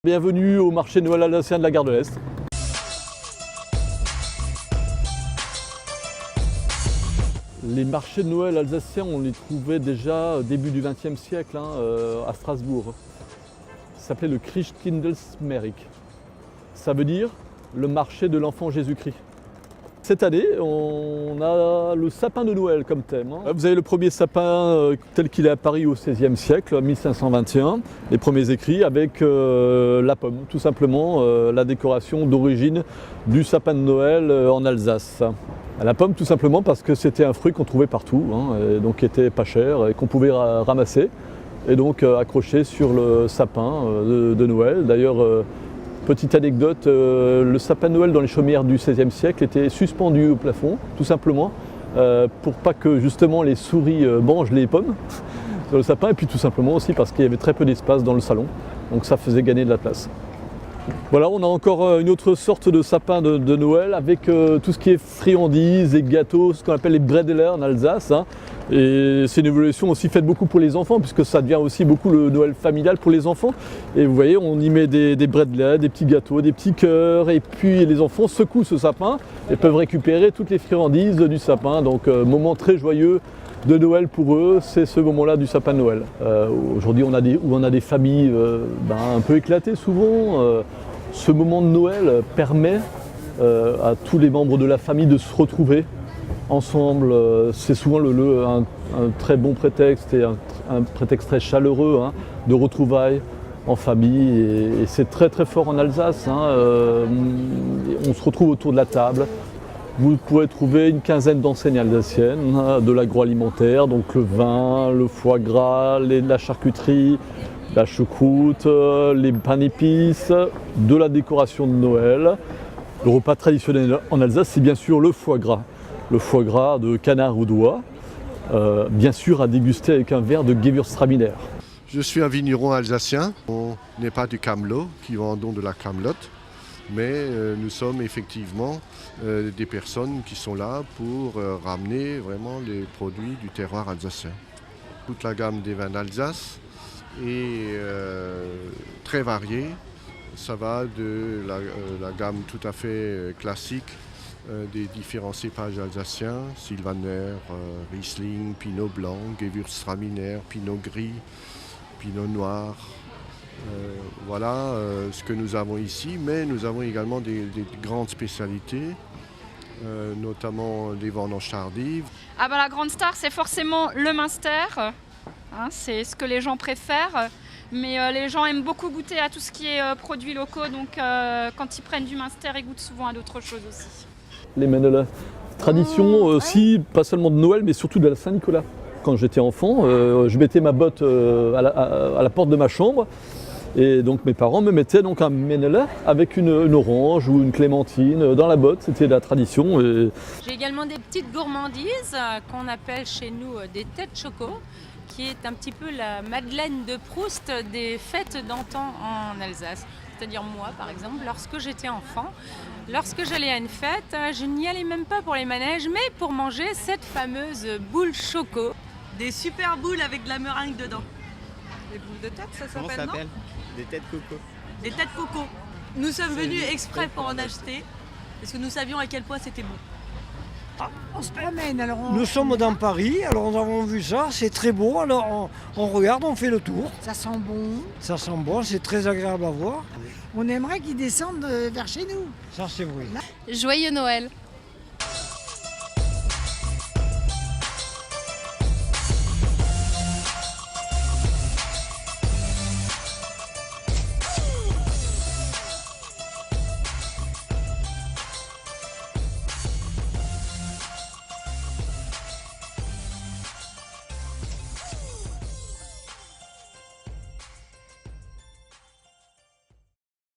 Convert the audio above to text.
Bienvenue au marché de Noël alsacien de la Gare de l'Est. Les marchés de Noël alsaciens, on les trouvait déjà au début du XXe siècle à Strasbourg. Ça s'appelait le Christkindlesmarkt. Ça veut dire le marché de l'enfant Jésus-Christ. Cette année, on a le sapin de Noël comme thème. Vous avez le premier sapin tel qu'il est à Paris au XVIe siècle, 1521, les premiers écrits avec la pomme, tout simplement la décoration d'origine du sapin de Noël en Alsace. La pomme tout simplement parce que c'était un fruit qu'on trouvait partout, et donc qui était pas cher et qu'on pouvait ramasser et donc accrocher sur le sapin de Noël. D'ailleurs, petite anecdote, le sapin de Noël dans les chaumières du XVIe siècle était suspendu au plafond, tout simplement, pour pas que justement les souris mangent les pommes sur le sapin, et puis tout simplement aussi parce qu'il y avait très peu d'espace dans le salon, donc ça faisait gagner de la place. Voilà, on a encore une autre sorte de sapin de Noël avec tout ce qui est friandises et gâteaux, ce qu'on appelle les Bredeler en Alsace. Et c'est une évolution aussi faite beaucoup pour les enfants, puisque ça devient aussi beaucoup le Noël familial pour les enfants. Et vous voyez, on y met des Bredeler, des petits gâteaux, des petits cœurs, et puis les enfants secouent ce sapin et peuvent récupérer toutes les friandises du sapin. Donc moment très joyeux de Noël pour eux, c'est ce moment-là du sapin de Noël. Aujourd'hui, on a des familles un peu éclatées souvent. Ce moment de Noël permet à tous les membres de la famille de se retrouver ensemble. C'est souvent un très bon prétexte et un prétexte très chaleureux de retrouvailles en famille. Et c'est très très fort en Alsace. On se retrouve autour de la table. Vous pourrez trouver une quinzaine d'enseignes alsaciennes, de l'agroalimentaire, donc le vin, le foie gras, la charcuterie, la choucroute, les pains d'épices, de la décoration de Noël. Le repas traditionnel en Alsace, c'est bien sûr le foie gras. Le foie gras de canard ou d'oie, bien sûr à déguster avec un verre de Gewürztraminer. Je suis un vigneron alsacien. On n'est pas du camelot, qui vendons de la camelote, mais nous sommes effectivement des personnes qui sont là pour ramener vraiment les produits du terroir alsacien. Toute la gamme des vins d'Alsace est très variée. Ça va de la gamme tout à fait classique des différents cépages alsaciens, Sylvaner, Riesling, Pinot Blanc, Gewürztraminer, Pinot Gris, Pinot Noir. Voilà ce que nous avons ici, mais nous avons également des grandes spécialités, notamment des vendanges tardives. La grande star, c'est forcément le Münster. C'est ce que les gens préfèrent. Mais les gens aiment beaucoup goûter à tout ce qui est produits locaux, donc quand ils prennent du Münster, ils goûtent souvent à d'autres choses aussi. Les Männele, tradition aussi, pas seulement de Noël, mais surtout de la Saint-Nicolas. Quand j'étais enfant, je mettais ma botte à la porte de ma chambre, et donc mes parents me mettaient donc un Männele avec une orange ou une clémentine dans la botte, c'était la tradition. J'ai également des petites gourmandises qu'on appelle chez nous des têtes choco, qui est un petit peu la Madeleine de Proust des fêtes d'antan en Alsace. C'est-à-dire moi, par exemple, lorsque j'étais enfant, lorsque j'allais à une fête, je n'y allais même pas pour les manèges, mais pour manger cette fameuse boule choco. Des super boules avec de la meringue dedans. Des boules de tête, ça s'appelle, non ? Comment ça s'appelle ? Des têtes coco. Des têtes coco. Nous sommes venus exprès pour en acheter, parce que nous savions à quel point c'était bon. On se promène, alors nous sommes dans Paris, alors nous avons vu ça, c'est très beau, alors on regarde, on fait le tour. Ça sent bon. Ça sent bon, c'est très agréable à voir. On aimerait qu'ils descendent vers chez nous. Ça c'est vrai. Joyeux Noël!